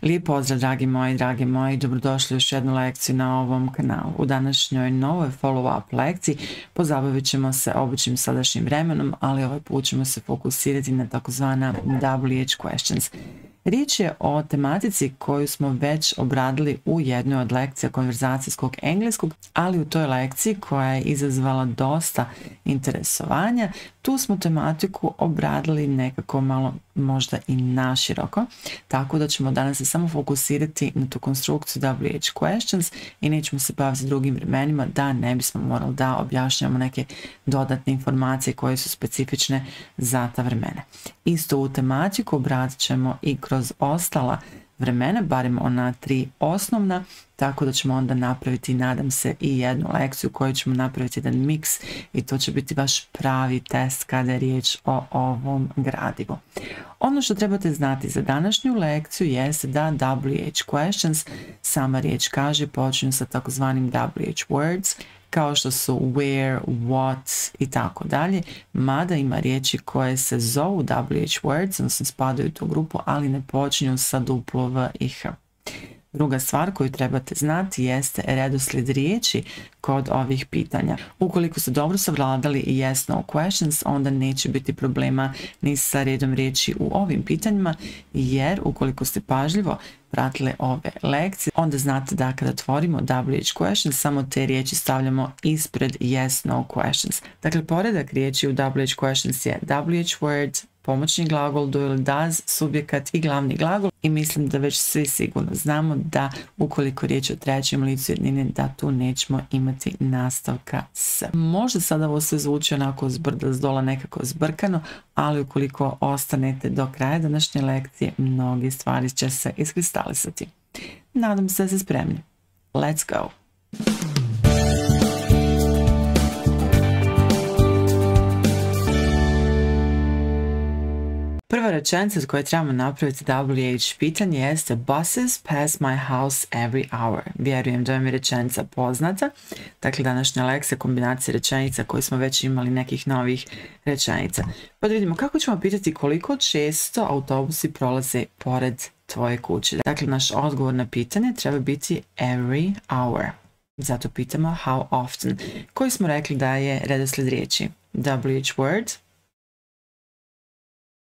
Lijep pozdrav dragi moji, dobrodošli u još jednu lekciju na ovom kanalu. U današnjoj novoj follow-up lekciji pozabavit ćemo se običnim sadašnjim vremenom, ali ovaj put ćemo se fokusirati na takozvana WH questions. Riječ je o tematici koju smo već obradili u jednoj od lekcija konverzacijskog engleskog, ali u toj lekciji koja je izazvala dosta interesovanja, tu smo tematiku obradili nekako malo možda i naširoko, tako da ćemo danas se samo fokusirati na tu konstrukciju WH questions i nećemo se baviti drugim vremenima da ne bismo morali da objašnjamo neke dodatne informacije koje su specifične za ta vremena. Isto u tematiku obradit ćemo i kroz ostala vremena, barem ona 3 osnovna, tako da ćemo onda napraviti, nadam se, i jednu lekciju koju ćemo napraviti jedan miks i to će biti vaš pravi test kada je riječ o ovom gradivu. Ono što trebate znati za današnju lekciju jeste da WH questions, sama riječ kaže, počinju sa takozvanim WH words, kao što su where, what i tako dalje, mada ima riječi koje se zovu WH words, odnosno spadaju u tu grupu, ali ne počinju sa duplo V i H. Druga stvar koju trebate znati jeste redoslijed riječi kod ovih pitanja. Ukoliko ste dobro savladali yes, no questions, onda neće biti problema ni sa redom riječi u ovim pitanjima, jer ukoliko ste pažljivo pratili ove lekcije, onda znate da kada otvorimo WH questions, samo te riječi stavljamo ispred yes, no questions. Dakle, poredak riječi u WH questions je WH word, pomoćni glagol, do ili does, subjekat i glavni glagol, i mislim da već svi sigurno znamo da ukoliko riječ o trećem licu jednine, da tu nećemo imati nastavka s. Možda sada ovo sve zvuči onako zbrda zdola, nekako zbrkano, ali ukoliko ostanete do kraja današnje lekcije, mnoge stvari će se iskristalisati. Nadam se da ste spremni. Let's go! Prva rečenica od koje trebamo napraviti WH pitanje jeste buses pass my house every hour. Vjerujem da vam je rečenica poznata. Dakle, današnja lekcija kombinacija rečenica koje smo već imali nekih novih rečenica. Pa da vidimo kako ćemo pitati koliko često autobusi prolaze pored tvoje kuće. Dakle, naš odgovor na pitanje treba biti every hour. Zato pitamo how often, koji smo rekli da je redoslijed riječi. WH word,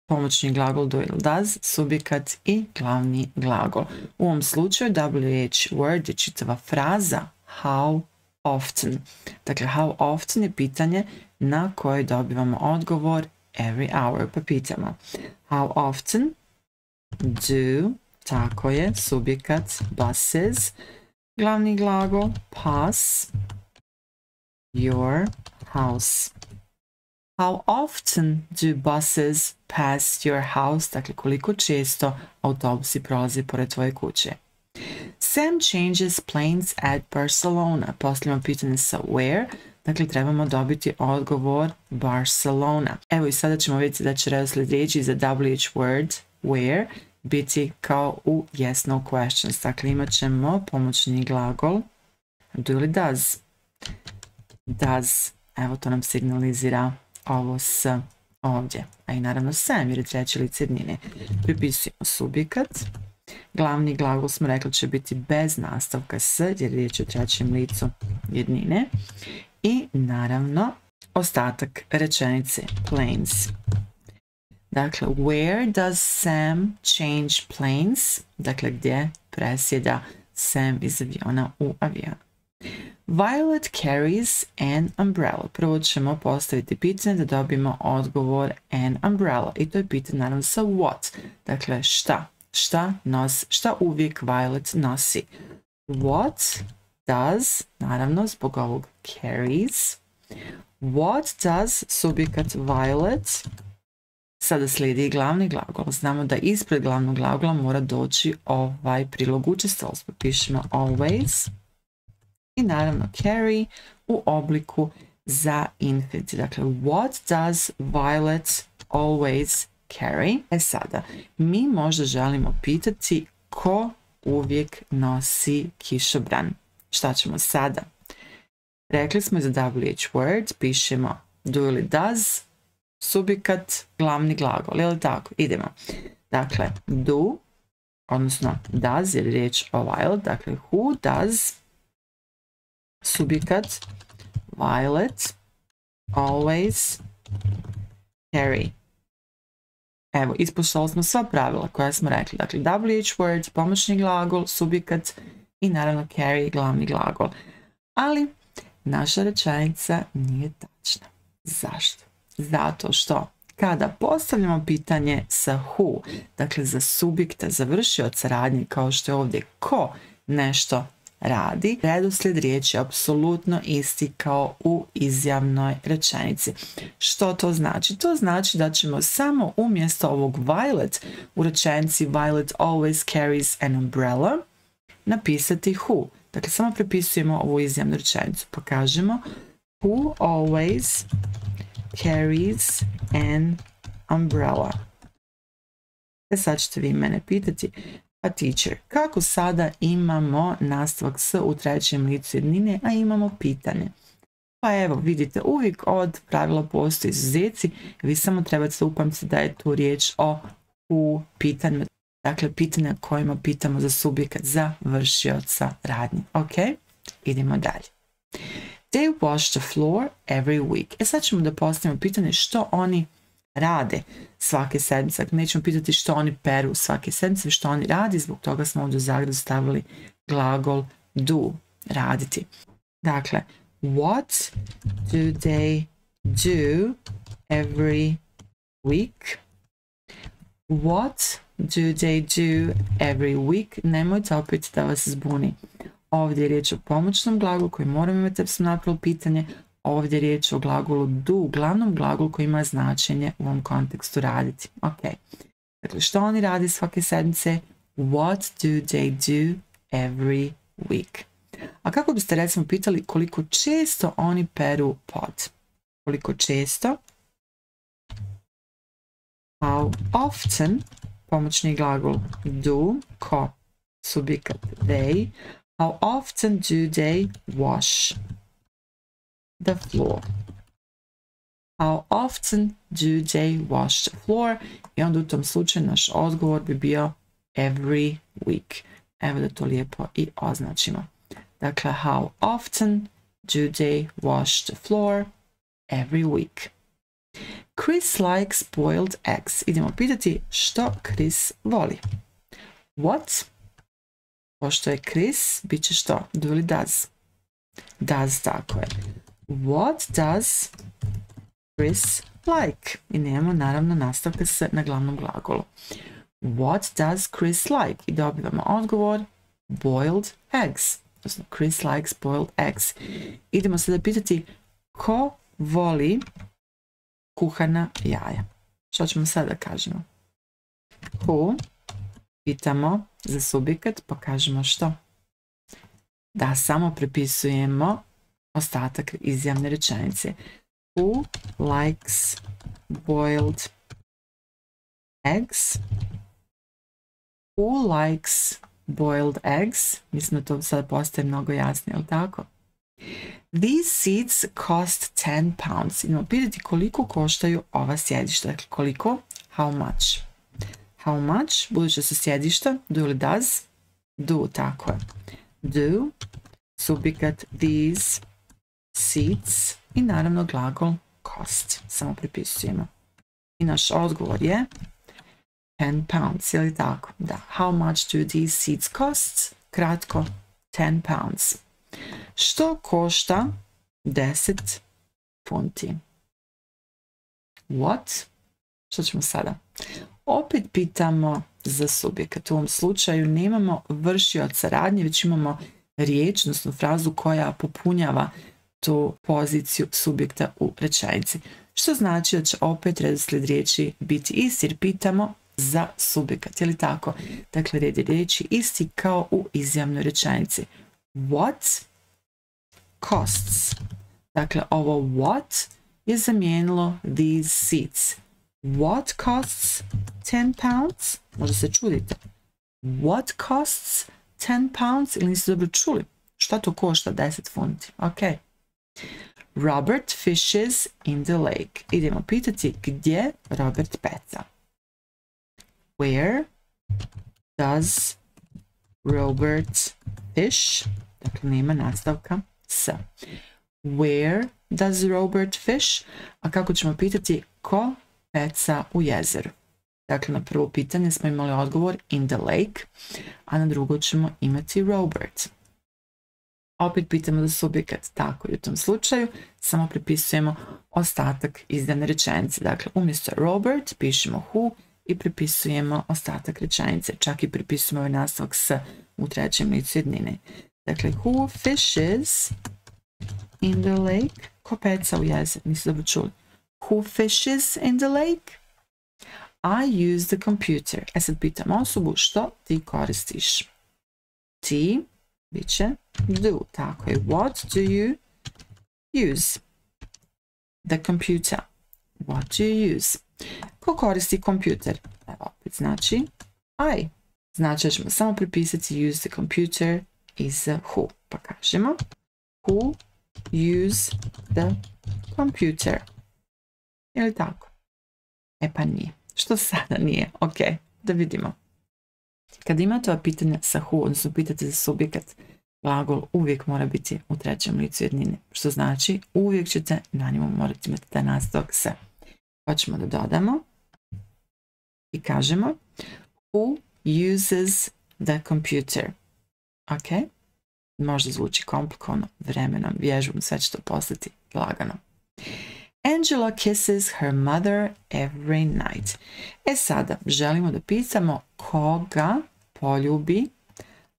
pomoćni glagol do ili does, subjekat i glavni glagol. U ovom slučaju WH word je čitava fraza how often. Dakle, how often je pitanje na koje dobivamo odgovor every hour. Pa pitamo how often do, tako je, subjekat buses, glavni glagol pass your house. How often do buses pass your house? Dakle, koliko često autobusi prolaze pored tvoje kuće. Sam changes planes at Barcelona. Posljedno pitanje sa where. Dakle, trebamo dobiti odgovor Barcelona. Evo i sada ćemo vidjeti da će redoslijed riječi za WH word where biti kao u yes, no questions. Dakle, imat ćemo pomoćni glagol do ili does. Does, evo to nam signalizira ovo s ovdje, a i naravno sam jer je treće lice jednine. Pripisujemo subjekat, glavni glagol smo rekli će biti bez nastavka s jer je riječ o trećem licu jednine i naravno ostatak rečenice planes. Dakle, where does Sam change planes? Dakle, gdje presjeda Sam iz aviona u avion. Violet carries an umbrella. Prvo ćemo postaviti pitanje da dobijemo odgovor an umbrella. I to je pitanje naravno sa what. Dakle, šta? Šta uvijek Violet nosi? What does, naravno zbog ovog carries. What does subjekat Violet? Sada slijedi glavni glagol. Znamo da ispred glavnog glagola mora doći ovaj prilog učestalost. Pišemo always. I naravno carry u obliku za infinitiv. Dakle, what does Violet always carry? E sada, mi možda želimo pitati ko uvijek nosi kišobran. Šta ćemo sada? Rekli smo za WH word, pišemo do ili does, subjekat, glavni glagol, je li tako? Idemo. Dakle, do, odnosno does, jer je riječ o violet, dakle who does, subjekat, violet, always carry. Evo, ispoštovali smo sva pravila koja smo rekli. Dakle, WH word, pomoćni glagol, subjekat i naravno carry, glavni glagol. Ali naša rečenica nije tačna. Zašto? Zato što kada postavljamo pitanje sa who, dakle za subjekta, za vršioca radnje, kao što je ovdje ko nešto radi, redoslijed riječi je apsolutno isti kao u izjavnoj rečenici. Što to znači? To znači da ćemo samo umjesto ovog Violet u rečenici Violet always carries an umbrella napisati who. Dakle, samo prepisujemo ovu izjavnu rečenicu. Pa kažemo who always carries an umbrella. Sad ćete vi mene pitati, a teacher, kako sada imamo nastavak s u trećem licu jednine, a imamo pitanje? Pa evo, vidite, uvijek od pravila postoji izuzeci, vi samo trebate upamtiti da je tu riječ o pitanju, dakle pitanja kojima pitamo za subjekat, za vršioca radnje. Ok, idemo dalje. They wash the floor every week. Sad ćemo da postavimo pitanje što oni rade svake sedmice. Nećemo pitati što oni peru svake sedmice, što oni radi, zbog toga smo ovdje u zagradu stavili glagol do, raditi. Dakle, what do they do every week? What do they do every week? Nemojte opet da vas zbuni. Ovdje je riječ o pomoćnom glagolu koji moramo imati da smo napravili pitanje. Ovdje je riječ o glagolu do, glavnom glagolu koji ima značenje u ovom kontekstu raditi. Ok. Dakle, što oni radi svake sedmice? What do they do every week? A kako biste recimo pitali koliko često oni peru pod? Koliko često? How often? Pomoćni glagol do, ko, subjekat they. How often do they wash the floor? How often do they wash the floor? I onda u tom slučaju naš odgovor bi bio every week. Evo da to lijepo i označimo. Dakle, how often do they wash the floor? Every week. Chris likes boiled eggs. Idemo pitati što Chris voli. What? Pošto je Chris, bit će što? Do ili does? Does, tako je. What does Chris like? I nemamo naravno nastavka s na glavnom glagolu. What does Chris like? I dobivamo odgovor boiled eggs. Odnosno, Chris likes boiled eggs. Idemo sada pitati ko voli kuhana jaja. Što ćemo sada kažemo? Who? Pitamo za subjekat, pa kažemo što? Da, samo prepisujemo ostatak izjavne rečenice. Who likes boiled eggs? Who likes boiled eggs? Mislim da to sada postaje mnogo jasnije, ali tako? These seats cost 10 pounds. Idemo pitati koliko koštaju ova sjedišta. Dakle, koliko? How much? How much? Buduće su sjedišta. Do ili does? Do, tako je. Do, subjekat these seats i naravno glagol cost. Samo prepisujemo. I naš odgovor je 10 pounds, je li tako? Da. How much do these seats cost? Kratko, 10 pounds. Što košta 10 funti? What? Što ćemo sada? Opet pitamo za subjekat. U ovom slučaju nemamo vršioca radnje, već imamo riječ, odnosno frazu koja popunjava tu poziciju subjekta u rečenici. Što znači da će opet redoslijed riječi biti isti jer pitamo za subjekat. Je li tako? Dakle, red je riječi isti kao u izjavnoj rečenici. What costs? Dakle, ovo what je zamijenilo these seats. What costs 10 pounds? Možda se čudite. What costs 10 pounds? Ili niste dobro čuli? Šta to košta 10 funti? Ok. Robert fishes in the lake. Idemo pitati gdje Robert peca. Where does Robert fish? Dakle, nema nastavka s. Where does Robert fish? A kako ćemo pitati ko peca u jezeru? Dakle, na prvo pitanje smo imali odgovor in the lake, a na drugo ćemo imati Robert. Opet pitamo za subjekat, tako i u tom slučaju samo prepisujemo ostatak izdane rečenice. Dakle, umjesto Robert pišemo who i prepisujemo ostatak rečenice. Čak i prepisujemo ovaj nastavak s u trećem licu jednine. Dakle, who fishes in the lake? Ko peca u jezeru? Niste dobro čuli. Who fishes in the lake? I use the computer. E sad pitam osobu što ti koristiš. Ti bit će do. Tako je. What do you use? The computer. What do you use? Ko koristi kompjuter? Evo opet znači I. Znači da ćemo samo prepisati use the computer iz who. Pa kažemo who use the computer. Je li tako? E pa nije. Što sada nije? Ok, da vidimo. Kad imate ova pitanja sa who, odnosno pitate za subjekat, glagol uvijek mora biti u trećem licu jednine. Što znači uvijek ćete na njemu morati imati taj nastavak s. Pa ćemo da dodamo i kažemo who uses the computer. Ok? Možda zvuči komplikovano, vremenom, vježbom, sve će to postati lagano. Angela kisses her mother every night. E sada, želimo da pitamo koga poljubi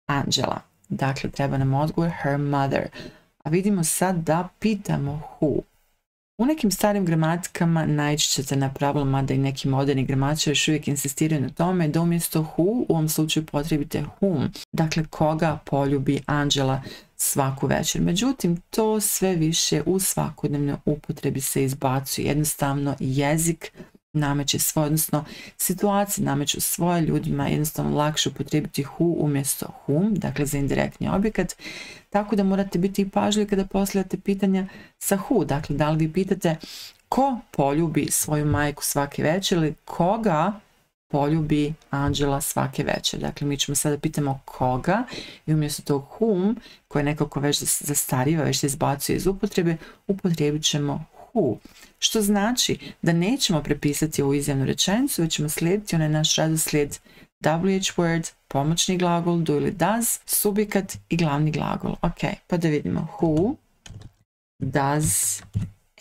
Angela. Dakle, treba nam odgovor her mother. A vidimo sad da pitamo who. U nekim starim gramatikama naići ćete na problem, mada i neki moderni gramatičari još uvijek insistiraju na tome da umjesto who u ovom slučaju potrebite whom. Dakle, koga poljubi Angela svaku večer. Međutim, to sve više u svakodnevnoj upotrebi se izbacuje. Jednostavno, jezik nameće svoje, odnosno situacije nameću svoje, ljudima jednostavno lakše upotrebiti who umjesto whom, dakle za indirektni objekat, tako da morate biti i pažljivi kada postavljate pitanja sa who, dakle da li vi pitate ko poljubi svoju majku svake večer ili koga poljubi Angela svake večer. Dakle, mi ćemo sada pitamo koga i umjesto tog whom, koje nekako već zastariva, već se izbacuje iz upotrebe, upotrijebit ćemo who. Što znači da nećemo prepisati ovu izjavnu rečenicu, već ćemo slijediti onaj naš redoslijed WH word, pomoćni glagol, do ili does, subjekat i glavni glagol. Ok, pa da vidimo. Who does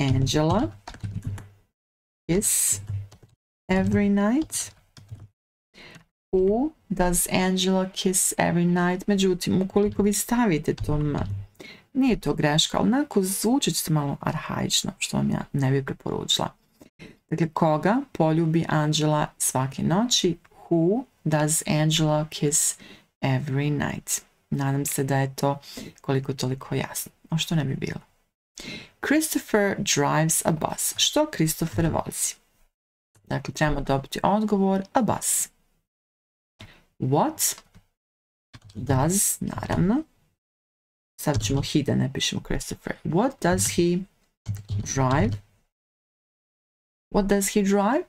Angela kiss every night? Who does Angela kiss every night? Međutim, ukoliko vi stavite to nije to greška, ali onako zvučit će malo arhaično, što vam ja ne bih preporučila. Dakle, koga poljubi Angela svake noći? Who does Angela kiss every night? Nadam se da je to koliko toliko jasno. A što ne bi bilo? Christopher drives a bus. Što Christopher vozi? Dakle, trebamo dobiti odgovor a bus. What does, naravno, sad ćemo he da ne pišemo Christopher. What does he drive? What does he drive?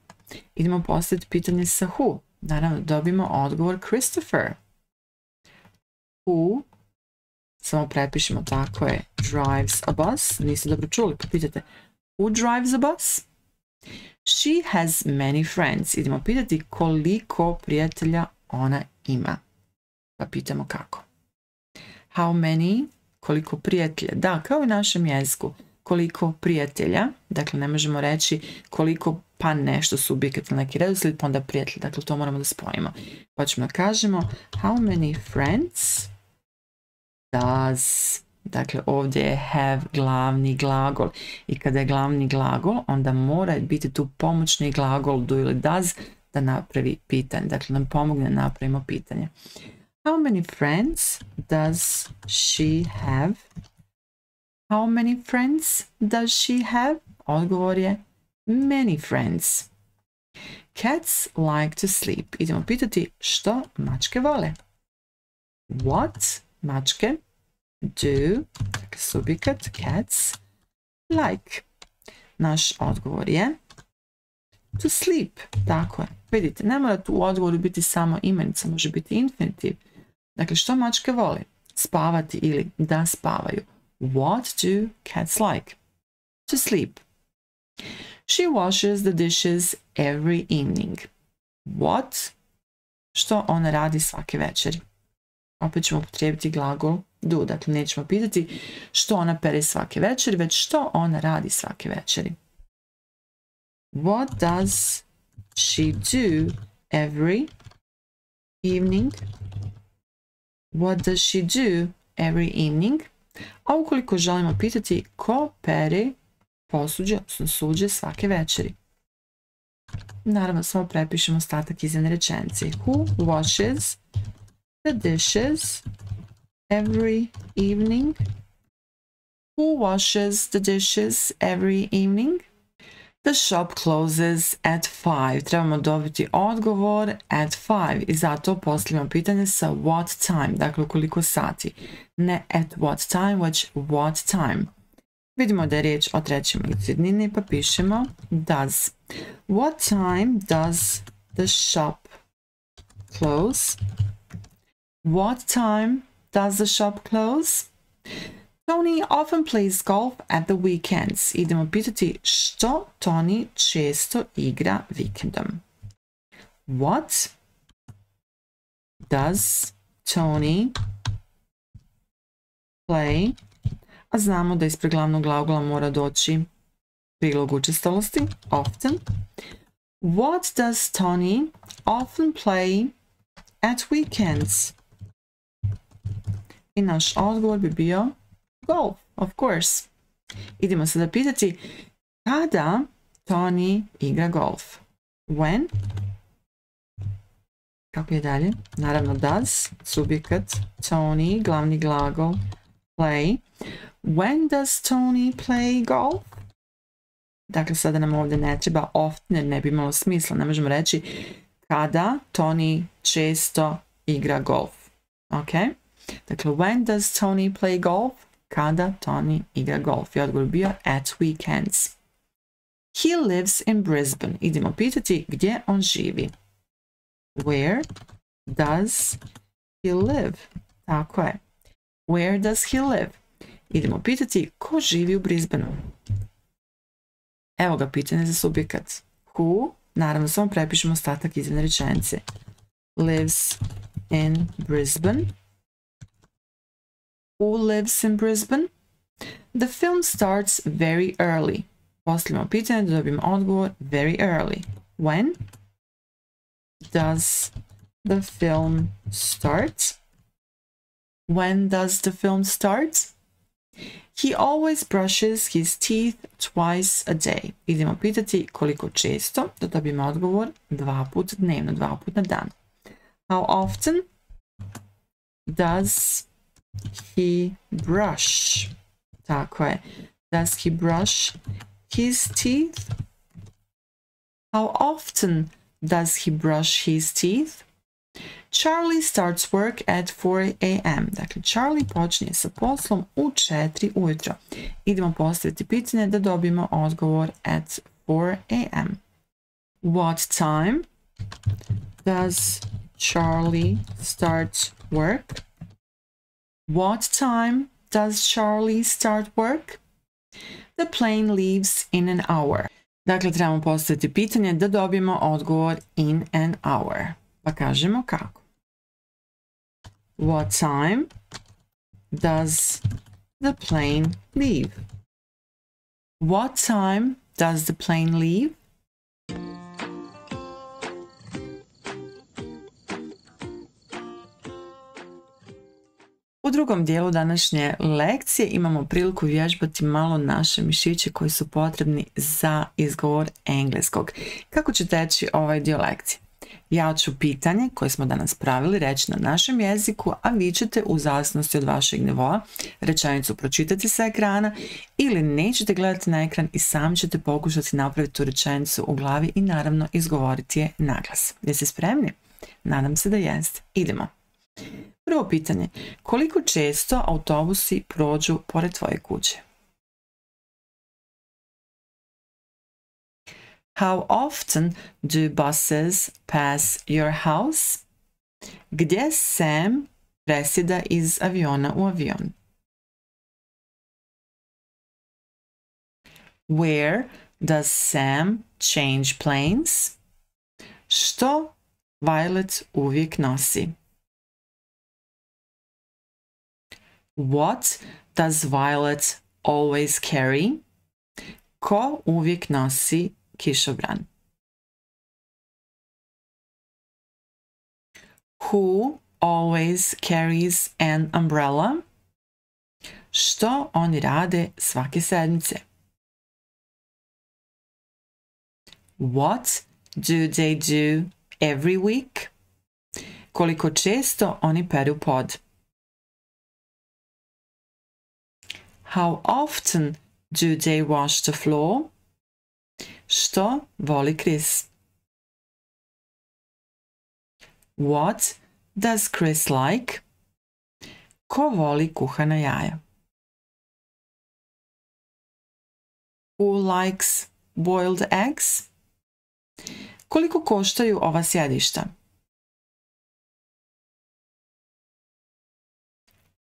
Idemo postaviti pitanje sa who. Naravno, dobimo odgovor Christopher. Who, samo prepišemo, tako je, drives a bus. Niste dobro čuli, pa pitate who drives a bus? She has many friends. Idemo pitati koliko prijatelja ona ima. Pa pitamo kako. How many? Koliko prijatelja? Da, kao i u našem jeziku. Koliko prijatelja? Dakle, ne možemo reći koliko pa nešto subjekat ili neki redoslijed, pa onda prijatelj. Dakle, to moramo da spojimo. Pa ćemo da kažemo how many friends does... Dakle, ovdje je have glavni glagol. I kada je glavni glagol, onda mora biti tu pomoćni glagol do ili does da napravi pitanje. Dakle, nam pomogne da napravimo pitanje. How many friends does she have? How many friends does she have? Odgovor je many friends. Cats like to sleep. Idemo pitati što mačke vole. What mačke do, dakle subjekat, cats like. Naš odgovor je To sleep. Tako je. Vidite, ne mora tu u odgovoru biti samo imenica, može biti infinitiv. Dakle, što mačke vole? Spavati ili da spavaju. What do cats like? To sleep. She washes the dishes every evening. What? Što ona radi svake večeri? Opet ćemo upotrijebiti glagol do. Dakle, nećemo pitati što ona pere svake večeri, već što ona radi svake večeri. What does she do every evening? What does she do every evening? A ukoliko želimo pitati ko pere posuđe, odnosno suđe svake večeri. Naravno, samo prepišemo ostatak iza rečenice. Who washes the dishes every evening? Who washes the dishes every evening? The shop closes at 5. Trebamo dobiti odgovor at 5 i zato postavljamo pitanje sa what time, dakle u koliko sati. Ne at what time, već what time. Vidimo da je riječ o trećem licu jednine, pa pišemo does. What time does the shop close? What time does the shop close? Tony often plays golf at the weekends. Idemo pitati što Tony često igra vikendom. What does Tony play? A znamo da ispred glavnog glagola mora doći prilog učestalosti, often. What does Tony often play at weekends? I naš odgovor bi bio golf, of course. Idemo sada pitati kada Tony igra golf. When? Kako je dalje? Naravno does, subjekat, Tony, glavni glagol, play. When does Tony play golf? Dakle, sada nam ovdje ne treba often, jer ne bi imalo smisla. Ne možemo reći kada Tony često igra golf. Ok? Dakle, when does Tony play golf? Kada Tony igra golf. I odgovor bio at weekends. He lives in Brisbane. Idemo pitati gdje on živi. Where does he live? Tako je. Where does he live? Idemo pitati ko živi u Brisbaneu. Evo ga pitanje za subjekat. Who, naravno samo prepišemo ostatak iza rečenice. Lives in Brisbane. Who lives in Brisbane? The film starts very early. Postavljamo pitanje da dobijemo odgovor very early. When does the film start? When does the film start? He always brushes his teeth twice a day. Idemo pitati koliko često, da dobijemo odgovor 2 puta dnevno, 2 puta na dan. How often does he brush? Tako je. Does he brush his teeth? How often does he brush his teeth? Charlie starts work at 4 a.m. Dakle, Charlie počinje sa poslom u 4 ujutro. Idemo postaviti pitanje da dobijemo odgovor at 4 a.m. What time does Charlie start work? What time does Charlie start work? The plane leaves in an hour. Dakle, trebamo postaviti pitanje da dobijemo odgovor in an hour. Pa kažemo kako. What time does the plane leave? What time does the plane leave? U drugom dijelu današnje lekcije imamo priliku vježbati malo naše mišiće koji su potrebni za izgovor engleskog. Kako će teći ovaj dio lekcije? Ja ću pitanje koje smo danas pravili reći na našem jeziku, a vi ćete u zavisnosti od vašeg nivoa rečenicu pročitati sa ekrana ili nećete gledati na ekran i sami ćete pokušati napraviti tu rečenicu u glavi i naravno izgovoriti je naglas. Jeste spremni? Nadam se da jeste. Idemo. Prvo pitanje. Koliko često autobusi prođu pored tvoje kuće? How often do buses pass your house? Gdje Sam presjeda iz aviona u avion? Where does Sam change planes? Što Violet uvijek nosi? What does Violet always carry? Ko uvijek nosi kišobran? Who always carries an umbrella? Što oni rade svake sedmice? What do they do every week? Koliko često oni peru pod? How often do they wash the floor? Što voli Chris? What does Chris like? Ko voli kuhana jaja? Who likes boiled eggs? Koliko koštaju ova sjedišta?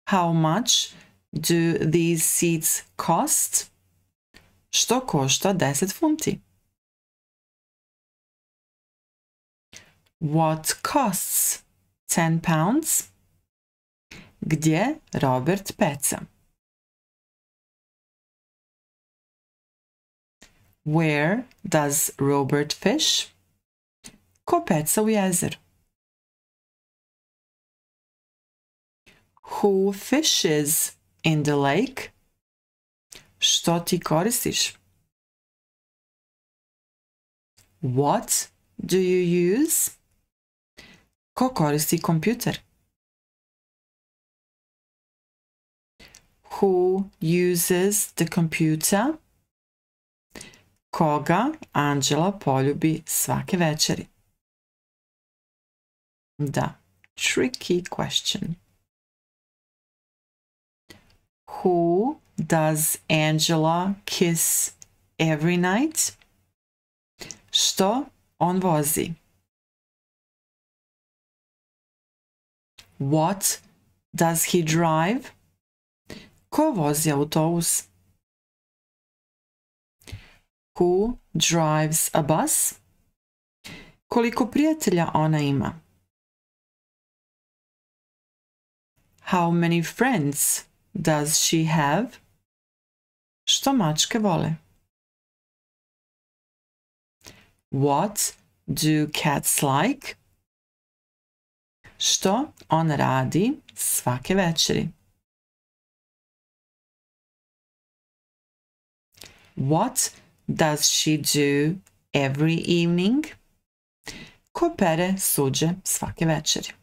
How much do these seats cost? Što košta 10 funti? What costs 10 pounds? Gdje Robert peca? Where does Robert fish? Ko peca u jezeru? Who fishes in the lake? Što ti koristiš? What do you use? Ko koristi kompjuter? Who uses the computer? Koga Angela poljubi svake večeri? Da, tricky question. Who does Angela kiss every night? Što on vozi? What does he drive? Ko vozi autobus? Who drives a bus? Koliko prijatelja ona ima? How many friends does she have? Što mačke vole? What do cats like? Što on radi svake večeri? What does she do every evening? Ko pere suđe svake večeri?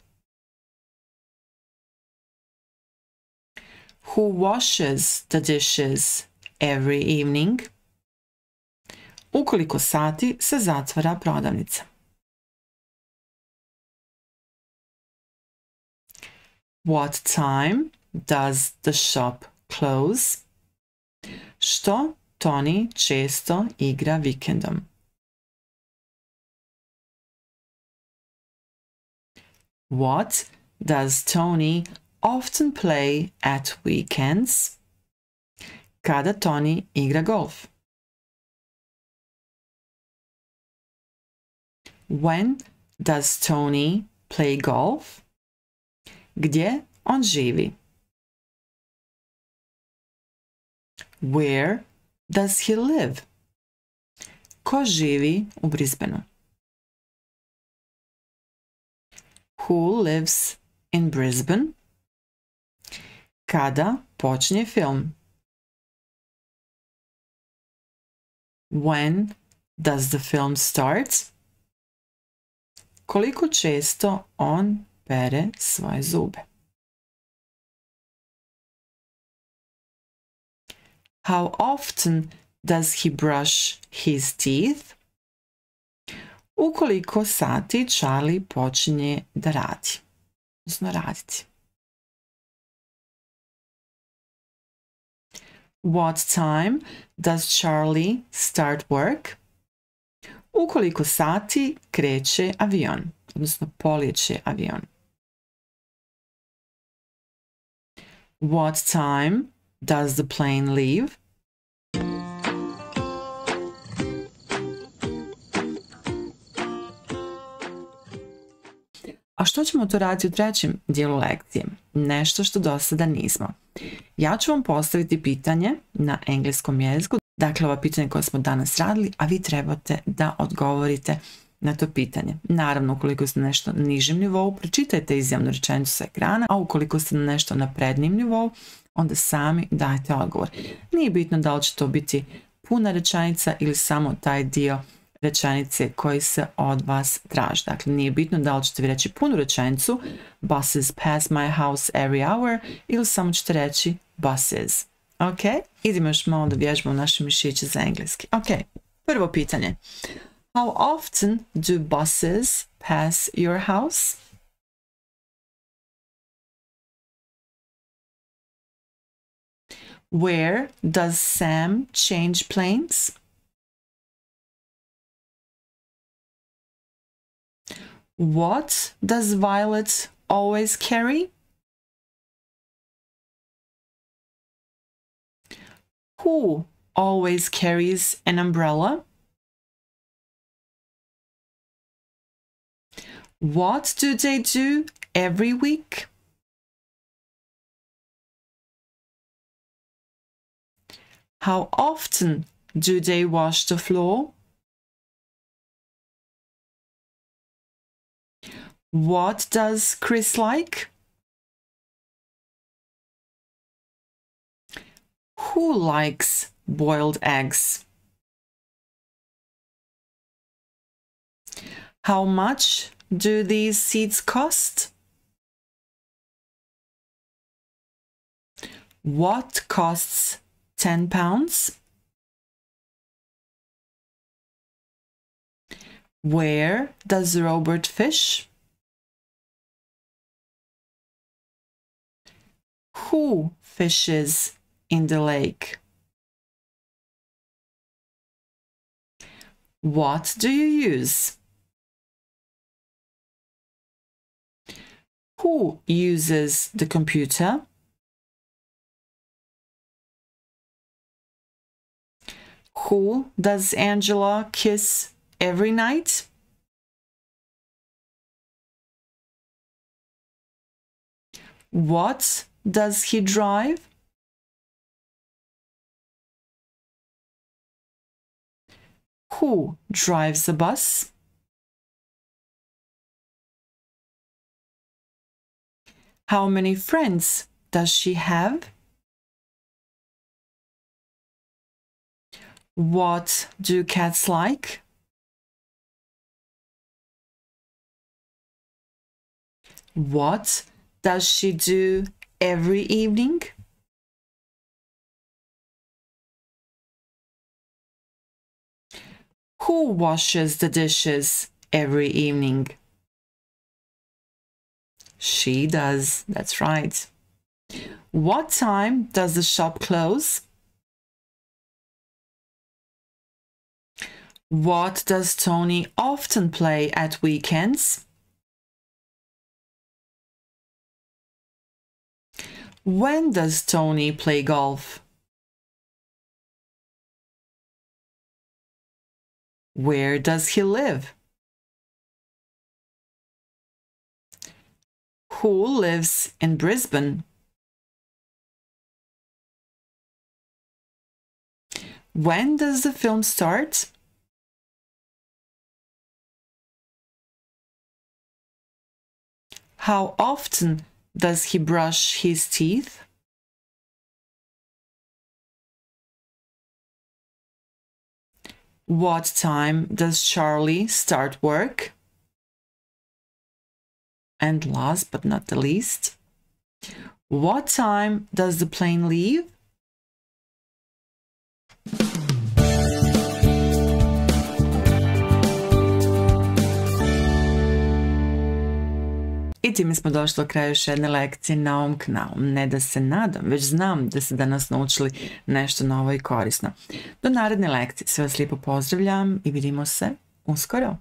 Who washes the dishes every evening? U koliko sati se zatvara prodavnica? What time does the shop close? Što Tony često igra vikendom? What does Tony often play at weekends? Kada Tony igra golf? When does Tony play golf? Gdje on živi? Where does he live? Ko živi u Brisbaneu? Who lives in Brisbane? Kada počinje film? When does the film start? Koliko često on pere svoje zube? How often does he brush his teeth? U koliko sati Charlie počinje da radi, odnosno raditi? What time does Charlie start work? U koliko sati kreće avion, odnosno polijeće avion. What time does the plane leave? A što ćemo to raditi u trećem dijelu lekcije? Nešto što do sada nismo. Ja ću vam postaviti pitanje na engleskom jeziku, dakle ova pitanja koja smo danas radili, a vi trebate da odgovorite na to pitanje. Naravno, ukoliko ste na nešto nižem nivou, pročitajte izjavnu rečenicu sa ekrana, a ukoliko ste na nešto naprednijem nivou, onda sami dajte odgovor. Nije bitno da li će to biti puna rečenica ili samo taj dio rečenice koji se od vas traži. Dakle, nije bitno da li ćete vi reći punu rečenicu buses pass my house every hour ili samo ćete reći buses. Ok? Idemo još malo da vježbamo naše mišiće za engleski. Ok, prvo pitanje. How often do buses pass your house? Where does Sam change planes? What does Violet always carry? Who always carries an umbrella? What do they do every week? How often do they wash the floor? What does Chris like? Who likes boiled eggs? How much do these seeds cost? What costs 10 pounds? Where does Robert fish? Who fishes in the lake? What do you use? Who uses the computer? Who does Angela kiss every night? What does he drive? Who drives a bus? How many friends does she have? What do cats like? What does she do every evening? Who washes the dishes every evening? She does, that's right. What time does the shop close? What does Tony often play at weekends? When does Tony play golf? Where does he live? Who lives in Brisbane? When does the film start? How often does he brush his teeth? What time does Charlie start work? And last but not the least, what time does the plane leave? I time smo došli do kraja još jedne lekcije na ovom kanalu. Ne da se nadam, već znam da ste danas naučili nešto novo i korisno. Do naredne lekcije sve vas lijepo pozdravljam i vidimo se uskoro.